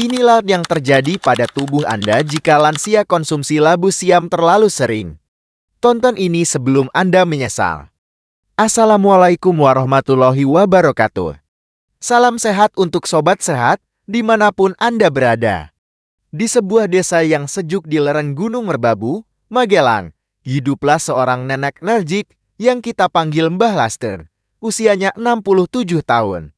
Inilah yang terjadi pada tubuh Anda jika lansia konsumsi labu siam terlalu sering. Tonton ini sebelum Anda menyesal. Assalamualaikum warahmatullahi wabarakatuh. Salam sehat untuk sobat sehat, dimanapun Anda berada. Di sebuah desa yang sejuk di lereng Gunung Merbabu, Magelang, hiduplah seorang nenek energik yang kita panggil Mbah Laster. Usianya 67 tahun.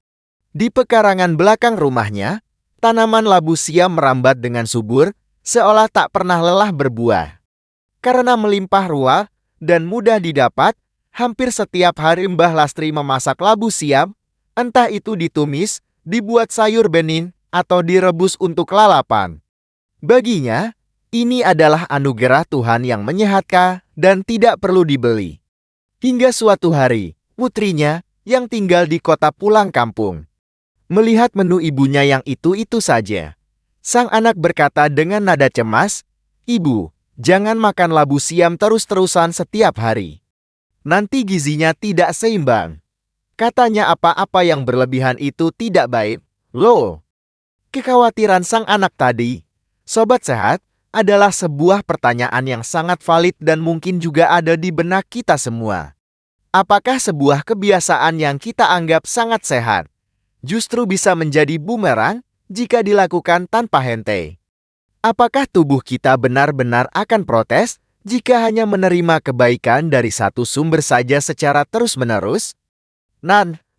Di pekarangan belakang rumahnya, tanaman labu siam merambat dengan subur, seolah tak pernah lelah berbuah. Karena melimpah ruah dan mudah didapat, hampir setiap hari Mbah Lastri memasak labu siam, entah itu ditumis, dibuat sayur bening, atau direbus untuk lalapan. Baginya, ini adalah anugerah Tuhan yang menyehatkan dan tidak perlu dibeli. Hingga suatu hari, putrinya yang tinggal di kota pulang kampung melihat menu ibunya yang itu-itu saja. Sang anak berkata dengan nada cemas, "Ibu, jangan makan labu siam terus-terusan setiap hari. Nanti gizinya tidak seimbang." Katanya apa-apa yang berlebihan itu tidak baik. Loh, kekhawatiran sang anak tadi, sobat sehat, adalah sebuah pertanyaan yang sangat valid dan mungkin juga ada di benak kita semua. Apakah sebuah kebiasaan yang kita anggap sangat sehat justru bisa menjadi bumerang jika dilakukan tanpa henti? Apakah tubuh kita benar-benar akan protes jika hanya menerima kebaikan dari satu sumber saja secara terus-menerus?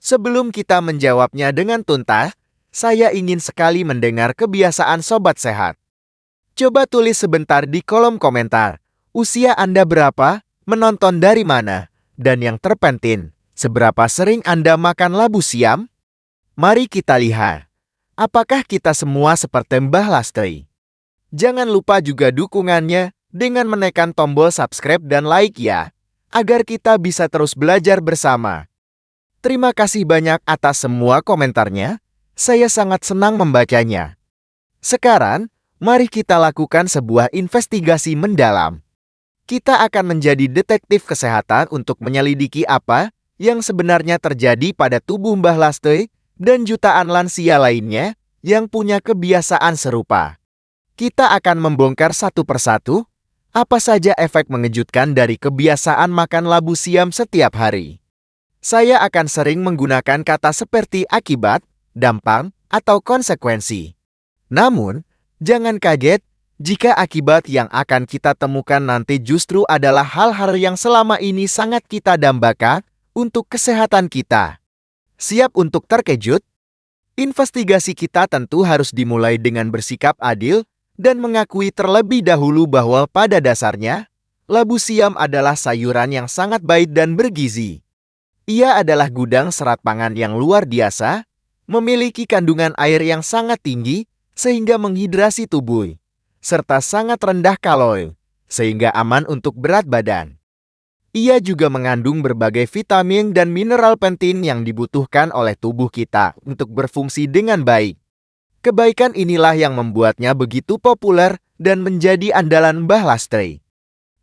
Sebelum kita menjawabnya dengan tuntas, saya ingin sekali mendengar kebiasaan sobat sehat. Coba tulis sebentar di kolom komentar. Usia Anda berapa? Menonton dari mana? Dan yang terpenting, seberapa sering Anda makan labu siam? Mari kita lihat, apakah kita semua seperti Mbah Lastri? Jangan lupa juga dukungannya dengan menekan tombol subscribe dan like ya, agar kita bisa terus belajar bersama. Terima kasih banyak atas semua komentarnya, saya sangat senang membacanya. Sekarang, mari kita lakukan sebuah investigasi mendalam. Kita akan menjadi detektif kesehatan untuk menyelidiki apa yang sebenarnya terjadi pada tubuh Mbah Lastri dan jutaan lansia lainnya yang punya kebiasaan serupa. Kita akan membongkar satu persatu apa saja efek mengejutkan dari kebiasaan makan labu siam setiap hari. Saya akan sering menggunakan kata seperti akibat, dampak, atau konsekuensi. Namun, jangan kaget jika akibat yang akan kita temukan nanti justru adalah hal-hal yang selama ini sangat kita dambakan untuk kesehatan kita. Siap untuk terkejut? Investigasi kita tentu harus dimulai dengan bersikap adil dan mengakui terlebih dahulu bahwa pada dasarnya, labu siam adalah sayuran yang sangat baik dan bergizi. Ia adalah gudang serat pangan yang luar biasa, memiliki kandungan air yang sangat tinggi sehingga menghidrasi tubuh, serta sangat rendah kalori, sehingga aman untuk berat badan. Ia juga mengandung berbagai vitamin dan mineral penting yang dibutuhkan oleh tubuh kita untuk berfungsi dengan baik. Kebaikan inilah yang membuatnya begitu populer dan menjadi andalan Mbah Lastri.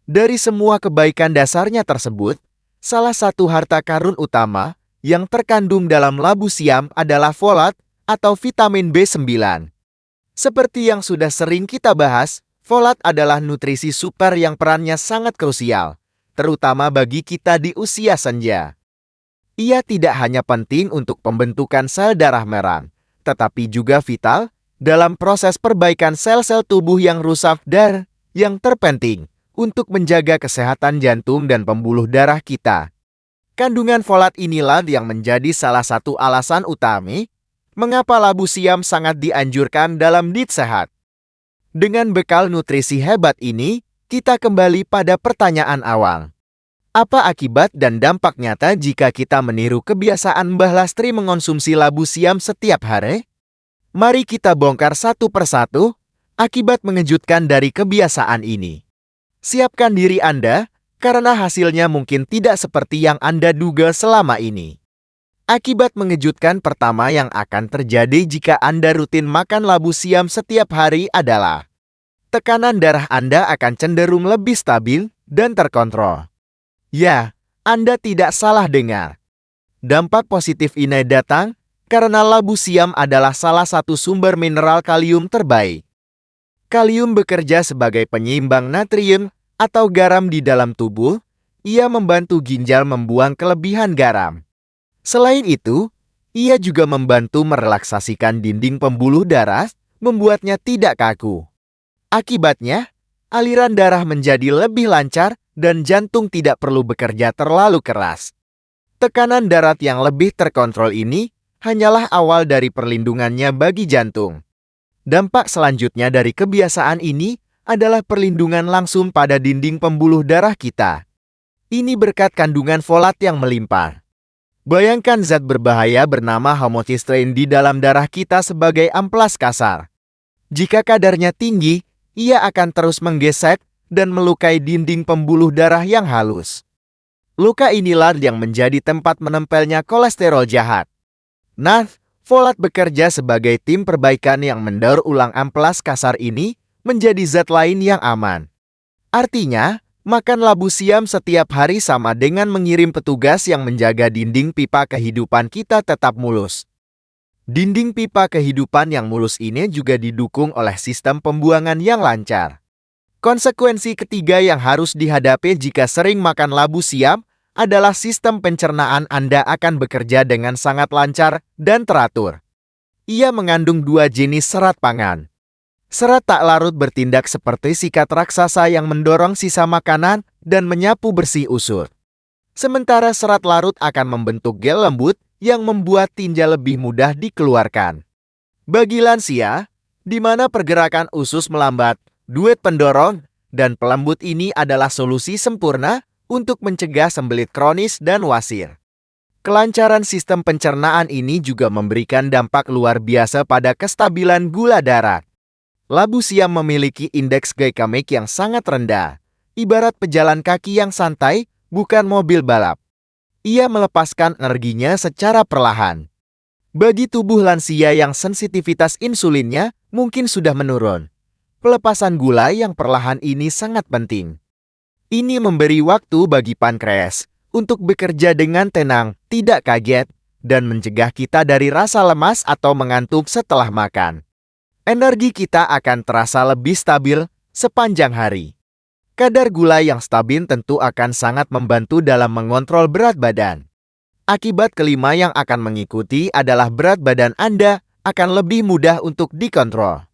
Dari semua kebaikan dasarnya tersebut, salah satu harta karun utama yang terkandung dalam labu siam adalah folat atau vitamin B9. Seperti yang sudah sering kita bahas, folat adalah nutrisi super yang perannya sangat krusial, terutama bagi kita di usia senja. Ia tidak hanya penting untuk pembentukan sel darah merah, tetapi juga vital dalam proses perbaikan sel-sel tubuh yang rusak dan yang terpenting untuk menjaga kesehatan jantung dan pembuluh darah kita. Kandungan folat inilah yang menjadi salah satu alasan utama mengapa labu siam sangat dianjurkan dalam diet sehat. Dengan bekal nutrisi hebat ini, kita kembali pada pertanyaan awal. Apa akibat dan dampak nyata jika kita meniru kebiasaan Mbah Lastri mengonsumsi labu siam setiap hari? Mari kita bongkar satu persatu akibat mengejutkan dari kebiasaan ini. Siapkan diri Anda, karena hasilnya mungkin tidak seperti yang Anda duga selama ini. Akibat mengejutkan pertama yang akan terjadi jika Anda rutin makan labu siam setiap hari adalah tekanan darah Anda akan cenderung lebih stabil dan terkontrol. Ya, Anda tidak salah dengar. Dampak positif ini datang karena labu siam adalah salah satu sumber mineral kalium terbaik. Kalium bekerja sebagai penyeimbang natrium atau garam di dalam tubuh. Ia membantu ginjal membuang kelebihan garam. Selain itu, ia juga membantu merelaksasikan dinding pembuluh darah, membuatnya tidak kaku. Akibatnya, aliran darah menjadi lebih lancar dan jantung tidak perlu bekerja terlalu keras. Tekanan darat yang lebih terkontrol ini hanyalah awal dari perlindungannya bagi jantung. Dampak selanjutnya dari kebiasaan ini adalah perlindungan langsung pada dinding pembuluh darah kita. Ini berkat kandungan folat yang melimpah. Bayangkan zat berbahaya bernama homocysteine di dalam darah kita sebagai amplas kasar. Jika kadarnya tinggi, ia akan terus menggesek dan melukai dinding pembuluh darah yang halus. Luka inilah yang menjadi tempat menempelnya kolesterol jahat. Nah, folat bekerja sebagai tim perbaikan yang mendaur ulang amplas kasar ini menjadi zat lain yang aman. Artinya, makan labu siam setiap hari sama dengan mengirim petugas yang menjaga dinding pipa kehidupan kita tetap mulus. Dinding pipa kehidupan yang mulus ini juga didukung oleh sistem pembuangan yang lancar. Konsekuensi ketiga yang harus dihadapi jika sering makan labu siam adalah sistem pencernaan Anda akan bekerja dengan sangat lancar dan teratur. Ia mengandung dua jenis serat pangan. Serat tak larut bertindak seperti sikat raksasa yang mendorong sisa makanan dan menyapu bersih usus. Sementara serat larut akan membentuk gel lembut yang membuat tinja lebih mudah dikeluarkan. Bagi lansia, di mana pergerakan usus melambat, duet pendorong dan pelembut ini adalah solusi sempurna untuk mencegah sembelit kronis dan wasir. Kelancaran sistem pencernaan ini juga memberikan dampak luar biasa pada kestabilan gula darah. Labu siam memiliki indeks glikemik yang sangat rendah, ibarat pejalan kaki yang santai, bukan mobil balap. Ia melepaskan energinya secara perlahan. Bagi tubuh lansia yang sensitivitas insulinnya mungkin sudah menurun, pelepasan gula yang perlahan ini sangat penting. Ini memberi waktu bagi pankreas untuk bekerja dengan tenang, tidak kaget, dan mencegah kita dari rasa lemas atau mengantuk setelah makan. Energi kita akan terasa lebih stabil sepanjang hari. Kadar gula yang stabil tentu akan sangat membantu dalam mengontrol berat badan. Akibat kelima yang akan mengikuti adalah berat badan Anda akan lebih mudah untuk dikontrol.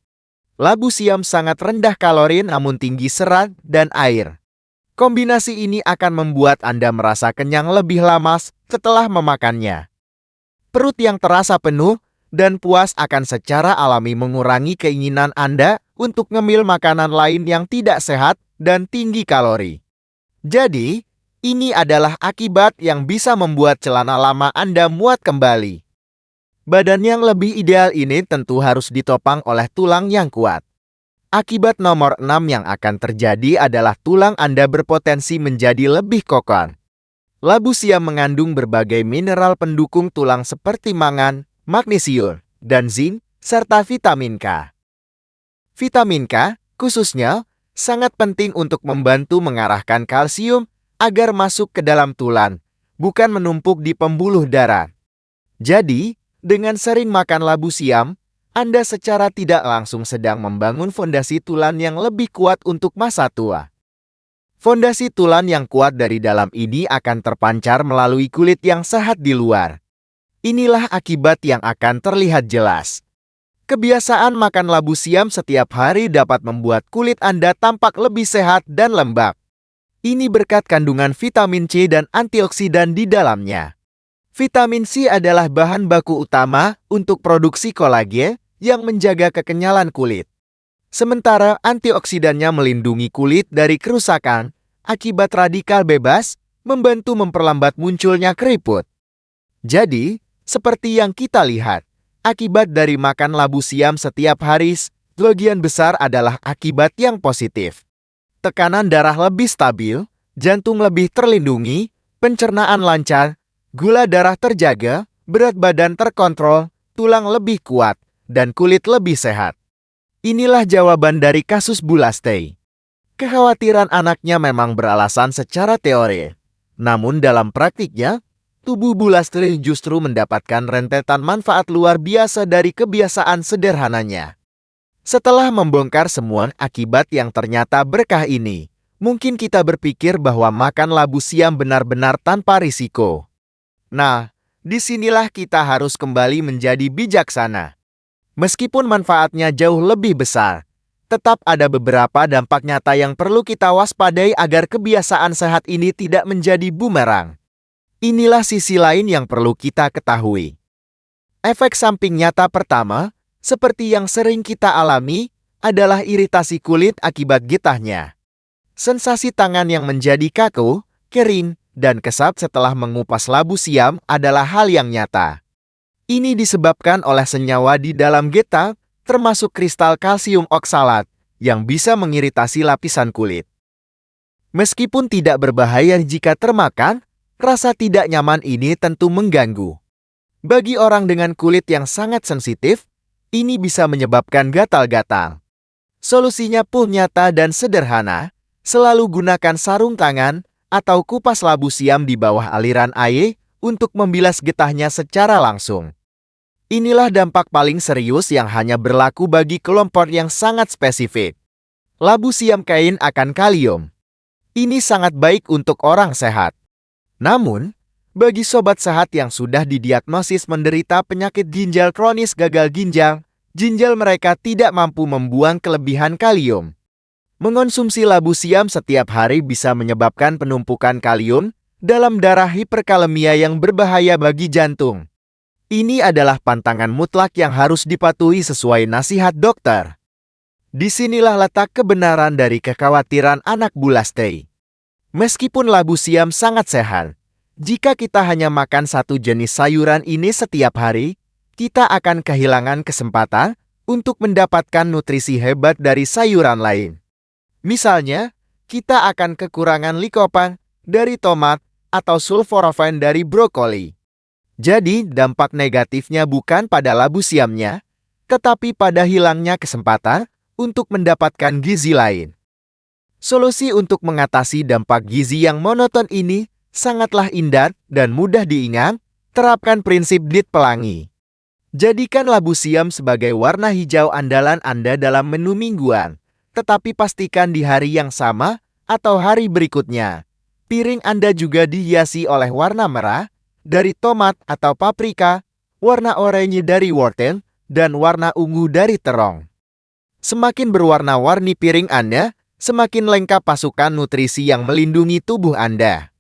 Labu siam sangat rendah kalori namun tinggi serat dan air. Kombinasi ini akan membuat Anda merasa kenyang lebih lama setelah memakannya. Perut yang terasa penuh dan puas akan secara alami mengurangi keinginan Anda untuk ngemil makanan lain yang tidak sehat dan tinggi kalori. Jadi, ini adalah akibat yang bisa membuat celana lama Anda muat kembali. Badan yang lebih ideal ini tentu harus ditopang oleh tulang yang kuat. Akibat nomor 6 yang akan terjadi adalah tulang Anda berpotensi menjadi lebih kokoh. Labu siam mengandung berbagai mineral pendukung tulang seperti mangan, magnesium, dan zinc, serta vitamin K. Vitamin K, khususnya, sangat penting untuk membantu mengarahkan kalsium agar masuk ke dalam tulang, bukan menumpuk di pembuluh darah. Jadi, dengan sering makan labu siam, Anda secara tidak langsung sedang membangun fondasi tulang yang lebih kuat untuk masa tua. Fondasi tulang yang kuat dari dalam ini akan terpancar melalui kulit yang sehat di luar. Inilah akibat yang akan terlihat jelas. Kebiasaan makan labu siam setiap hari dapat membuat kulit Anda tampak lebih sehat dan lembab. Ini berkat kandungan vitamin C dan antioksidan di dalamnya. Vitamin C adalah bahan baku utama untuk produksi kolagen yang menjaga kekenyalan kulit. Sementara antioksidannya melindungi kulit dari kerusakan akibat radikal bebas, membantu memperlambat munculnya keriput. Jadi, seperti yang kita lihat, akibat dari makan labu siam setiap hari, sebagian besar adalah akibat yang positif. Tekanan darah lebih stabil, jantung lebih terlindungi, pencernaan lancar, gula darah terjaga, berat badan terkontrol, tulang lebih kuat, dan kulit lebih sehat. Inilah jawaban dari kasus Bu Lastey. Kekhawatiran anaknya memang beralasan secara teori. Namun dalam praktiknya, tubuh Bulastre justru mendapatkan rentetan manfaat luar biasa dari kebiasaan sederhananya. Setelah membongkar semua akibat yang ternyata berkah ini, mungkin kita berpikir bahwa makan labu siam benar-benar tanpa risiko. Nah, disinilah kita harus kembali menjadi bijaksana. Meskipun manfaatnya jauh lebih besar, tetap ada beberapa dampak nyata yang perlu kita waspadai agar kebiasaan sehat ini tidak menjadi bumerang. Inilah sisi lain yang perlu kita ketahui. Efek samping nyata pertama, seperti yang sering kita alami, adalah iritasi kulit akibat getahnya. Sensasi tangan yang menjadi kaku, kering, dan kesat setelah mengupas labu siam adalah hal yang nyata. Ini disebabkan oleh senyawa di dalam getah, termasuk kristal kalsium oksalat, yang bisa mengiritasi lapisan kulit. Meskipun tidak berbahaya jika termakan, rasa tidak nyaman ini tentu mengganggu. Bagi orang dengan kulit yang sangat sensitif, ini bisa menyebabkan gatal-gatal. Solusinya pun nyata dan sederhana, selalu gunakan sarung tangan atau kupas labu siam di bawah aliran air untuk membilas getahnya secara langsung. Inilah dampak paling serius yang hanya berlaku bagi kelompok yang sangat spesifik. Labu siam kain akan kalium. Ini sangat baik untuk orang sehat. Namun, bagi sobat sehat yang sudah didiagnosis menderita penyakit ginjal kronis gagal ginjal mereka tidak mampu membuang kelebihan kalium. Mengonsumsi labu siam setiap hari bisa menyebabkan penumpukan kalium dalam darah hiperkalemia yang berbahaya bagi jantung. Ini adalah pantangan mutlak yang harus dipatuhi sesuai nasihat dokter. Disinilah letak kebenaran dari kekhawatiran anak Bulastre. Meskipun labu siam sangat sehat, jika kita hanya makan satu jenis sayuran ini setiap hari, kita akan kehilangan kesempatan untuk mendapatkan nutrisi hebat dari sayuran lain. Misalnya, kita akan kekurangan likopan dari tomat atau sulforafen dari brokoli. Jadi, dampak negatifnya bukan pada labu siamnya, tetapi pada hilangnya kesempatan untuk mendapatkan gizi lain. Solusi untuk mengatasi dampak gizi yang monoton ini sangatlah indah dan mudah diingat, terapkan prinsip DIT pelangi. Jadikan labu siam sebagai warna hijau andalan Anda dalam menu mingguan, tetapi pastikan di hari yang sama atau hari berikutnya, piring Anda juga dihiasi oleh warna merah dari tomat atau paprika, warna oranye dari wortel, dan warna ungu dari terong. Semakin berwarna-warni piring Anda, semakin lengkap pasukan nutrisi yang melindungi tubuh Anda.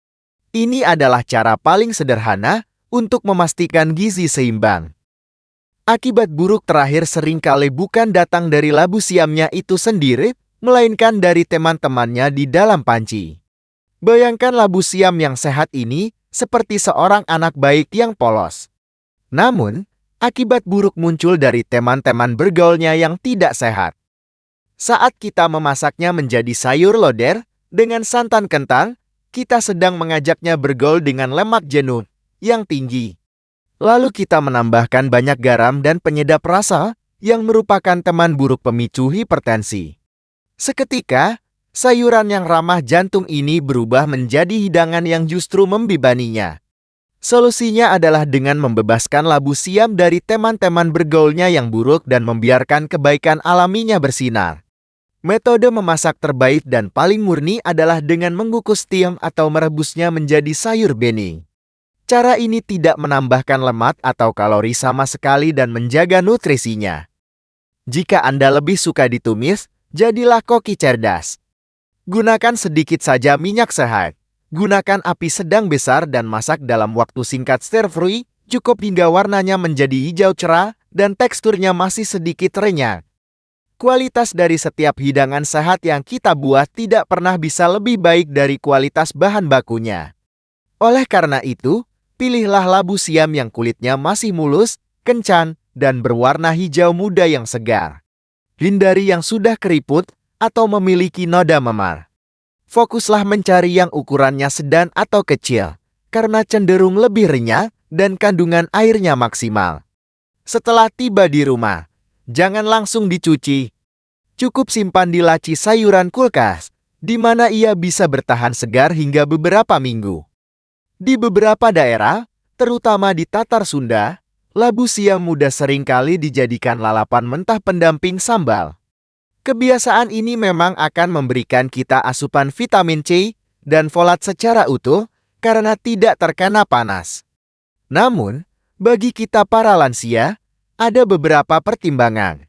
Ini adalah cara paling sederhana untuk memastikan gizi seimbang. Akibat buruk terakhir seringkali bukan datang dari labu siamnya itu sendiri, melainkan dari teman-temannya di dalam panci. Bayangkan labu siam yang sehat ini seperti seorang anak baik yang polos. Namun, akibat buruk muncul dari teman-teman bergaulnya yang tidak sehat. Saat kita memasaknya menjadi sayur lodeh dengan santan kental, kita sedang mengajaknya bergaul dengan lemak jenuh yang tinggi. Lalu kita menambahkan banyak garam dan penyedap rasa yang merupakan teman buruk pemicu hipertensi. Seketika, sayuran yang ramah jantung ini berubah menjadi hidangan yang justru membebaninya. Solusinya adalah dengan membebaskan labu siam dari teman-teman bergaulnya yang buruk dan membiarkan kebaikan alaminya bersinar. Metode memasak terbaik dan paling murni adalah dengan mengukus tiam atau merebusnya menjadi sayur bening. Cara ini tidak menambahkan lemak atau kalori sama sekali dan menjaga nutrisinya. Jika Anda lebih suka ditumis, jadilah koki cerdas. Gunakan sedikit saja minyak sehat. Gunakan api sedang besar dan masak dalam waktu singkat stir-fry, cukup hingga warnanya menjadi hijau cerah dan teksturnya masih sedikit renyah. Kualitas dari setiap hidangan sehat yang kita buat tidak pernah bisa lebih baik dari kualitas bahan bakunya. Oleh karena itu, pilihlah labu siam yang kulitnya masih mulus, kencan, dan berwarna hijau muda yang segar. Hindari yang sudah keriput atau memiliki noda memar. Fokuslah mencari yang ukurannya sedang atau kecil, karena cenderung lebih renyah dan kandungan airnya maksimal. Setelah tiba di rumah, jangan langsung dicuci. Cukup simpan di laci sayuran kulkas, di mana ia bisa bertahan segar hingga beberapa minggu. Di beberapa daerah, Terutama di Tatar Sunda, labu siam muda seringkali dijadikan lalapan mentah pendamping sambal. Kebiasaan ini memang akan memberikan kita asupan vitamin C dan folat secara utuh karena tidak terkena panas. Namun, bagi kita para lansia, ada beberapa pertimbangan.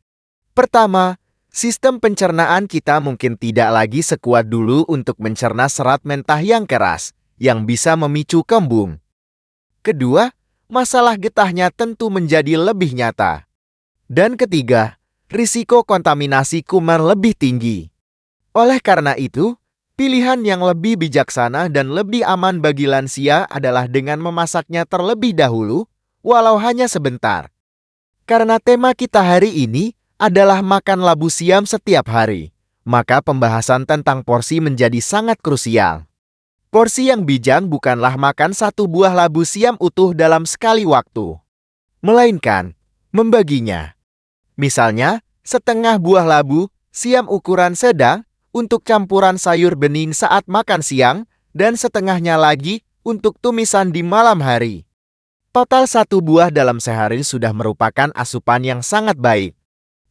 Pertama, sistem pencernaan kita mungkin tidak lagi sekuat dulu untuk mencerna serat mentah yang keras, yang bisa memicu kembung. Kedua, masalah getahnya tentu menjadi lebih nyata. Dan ketiga, risiko kontaminasi kuman lebih tinggi. Oleh karena itu, pilihan yang lebih bijaksana dan lebih aman bagi lansia adalah dengan memasaknya terlebih dahulu, walau hanya sebentar. Karena tema kita hari ini adalah makan labu siam setiap hari, maka pembahasan tentang porsi menjadi sangat krusial. Porsi yang bijak bukanlah makan satu buah labu siam utuh dalam sekali waktu, melainkan membaginya. Misalnya, setengah buah labu siam ukuran sedang untuk campuran sayur bening saat makan siang, dan setengahnya lagi untuk tumisan di malam hari. Total satu buah dalam sehari sudah merupakan asupan yang sangat baik.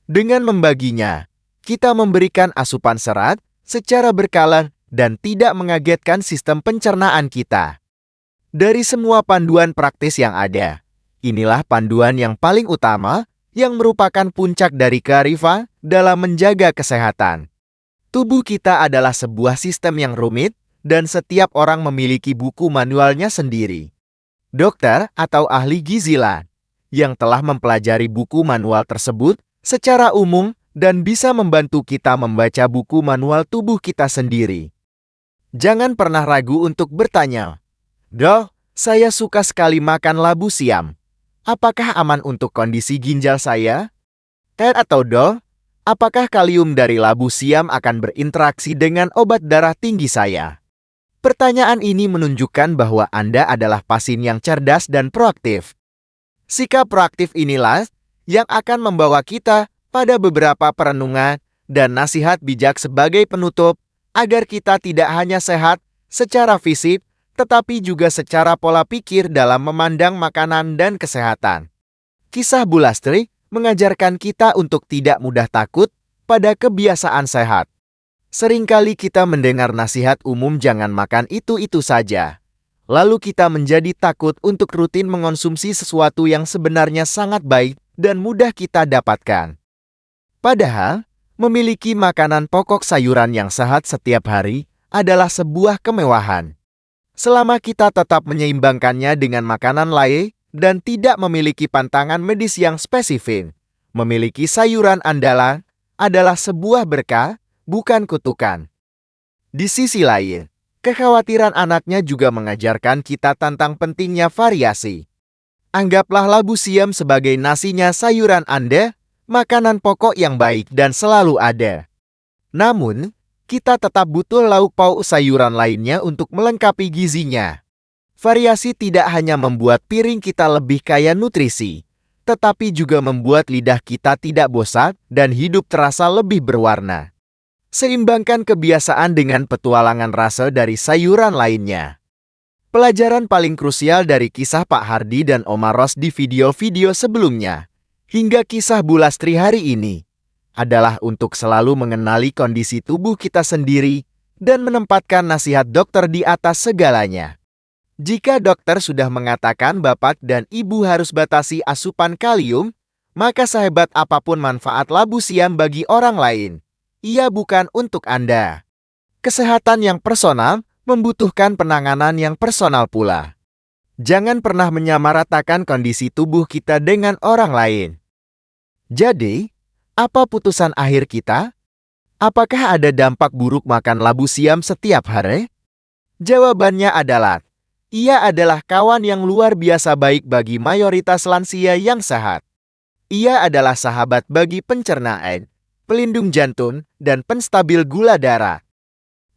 Dengan membaginya, kita memberikan asupan serat secara berkala dan tidak mengagetkan sistem pencernaan kita. Dari semua panduan praktis yang ada, inilah panduan yang paling utama yang merupakan puncak dari kearifan dalam menjaga kesehatan. Tubuh kita adalah sebuah sistem yang rumit dan setiap orang memiliki buku manualnya sendiri. Dokter atau ahli gizilah yang telah mempelajari buku manual tersebut secara umum dan bisa membantu kita membaca buku manual tubuh kita sendiri. Jangan pernah ragu untuk bertanya, "Dok, saya suka sekali makan labu siam. Apakah aman untuk kondisi ginjal saya?" Atau "Dok, apakah kalium dari labu siam akan berinteraksi dengan obat darah tinggi saya?" Pertanyaan ini menunjukkan bahwa Anda adalah pasien yang cerdas dan proaktif. Sikap proaktif inilah yang akan membawa kita pada beberapa perenungan dan nasihat bijak sebagai penutup, agar kita tidak hanya sehat secara fisik, tetapi juga secara pola pikir dalam memandang makanan dan kesehatan. Kisah Bu Lastri mengajarkan kita untuk tidak mudah takut pada kebiasaan sehat. Seringkali kita mendengar nasihat umum jangan makan itu-itu saja. Lalu kita menjadi takut untuk rutin mengonsumsi sesuatu yang sebenarnya sangat baik dan mudah kita dapatkan. Padahal, memiliki makanan pokok sayuran yang sehat setiap hari adalah sebuah kemewahan. Selama kita tetap menyeimbangkannya dengan makanan lain dan tidak memiliki pantangan medis yang spesifik, memiliki sayuran andalan adalah sebuah berkah, bukan kutukan. Di sisi lain, kekhawatiran anaknya juga mengajarkan kita tentang pentingnya variasi. Anggaplah labu siam sebagai nasinya sayuran Anda, makanan pokok yang baik dan selalu ada. Namun, kita tetap butuh lauk pauk sayuran lainnya untuk melengkapi gizinya. Variasi tidak hanya membuat piring kita lebih kaya nutrisi, tetapi juga membuat lidah kita tidak bosan dan hidup terasa lebih berwarna. Seimbangkan kebiasaan dengan petualangan rasa dari sayuran lainnya. Pelajaran paling krusial dari kisah Pak Hardi dan Oma Ros di video-video sebelumnya, hingga kisah Bu Lastri hari ini, adalah untuk selalu mengenali kondisi tubuh kita sendiri dan menempatkan nasihat dokter di atas segalanya. Jika dokter sudah mengatakan Bapak dan Ibu harus batasi asupan kalium, maka sehebat apapun manfaat labu siam bagi orang lain, ia bukan untuk Anda. Kesehatan yang personal membutuhkan penanganan yang personal pula. Jangan pernah menyamaratakan kondisi tubuh kita dengan orang lain. Jadi, apa putusan akhir kita? Apakah ada dampak buruk makan labu siam setiap hari? Jawabannya adalah, ia adalah kawan yang luar biasa baik bagi mayoritas lansia yang sehat. Ia adalah sahabat bagi pencernaan, pelindung jantung, dan penstabil gula darah.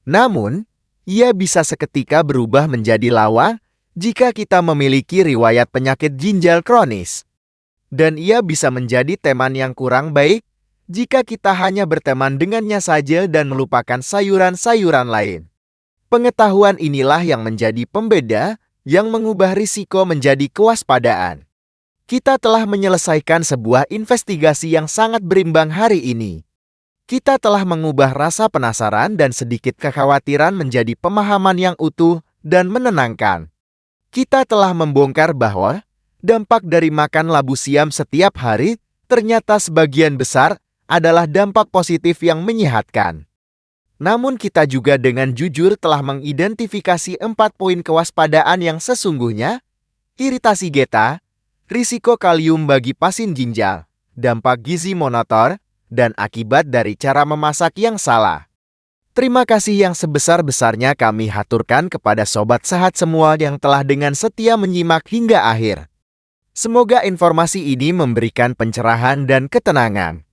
Namun, ia bisa seketika berubah menjadi lawan jika kita memiliki riwayat penyakit ginjal kronis. Dan ia bisa menjadi teman yang kurang baik jika kita hanya berteman dengannya saja dan melupakan sayuran-sayuran lain. Pengetahuan inilah yang menjadi pembeda yang mengubah risiko menjadi kewaspadaan. Kita telah menyelesaikan sebuah investigasi yang sangat berimbang hari ini. Kita telah mengubah rasa penasaran dan sedikit kekhawatiran menjadi pemahaman yang utuh dan menenangkan. Kita telah membongkar bahwa dampak dari makan labu siam setiap hari ternyata sebagian besar adalah dampak positif yang menyehatkan. Namun kita juga dengan jujur telah mengidentifikasi 4 poin kewaspadaan yang sesungguhnya: iritasi geta, risiko kalium bagi pasien ginjal, dampak gizi monotor, dan akibat dari cara memasak yang salah. Terima kasih yang sebesar-besarnya kami haturkan kepada sobat sehat semua yang telah dengan setia menyimak hingga akhir. Semoga informasi ini memberikan pencerahan dan ketenangan.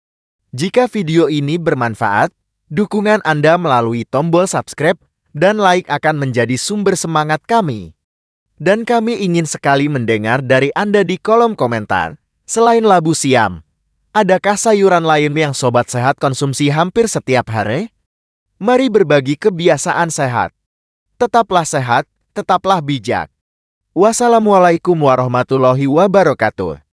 Jika video ini bermanfaat, dukungan Anda melalui tombol subscribe dan like akan menjadi sumber semangat kami. Dan kami ingin sekali mendengar dari Anda di kolom komentar. Selain labu siam, adakah sayuran lain yang sobat sehat konsumsi hampir setiap hari? Mari berbagi kebiasaan sehat. Tetaplah sehat, tetaplah bijak. Wassalamualaikum warahmatullahi wabarakatuh.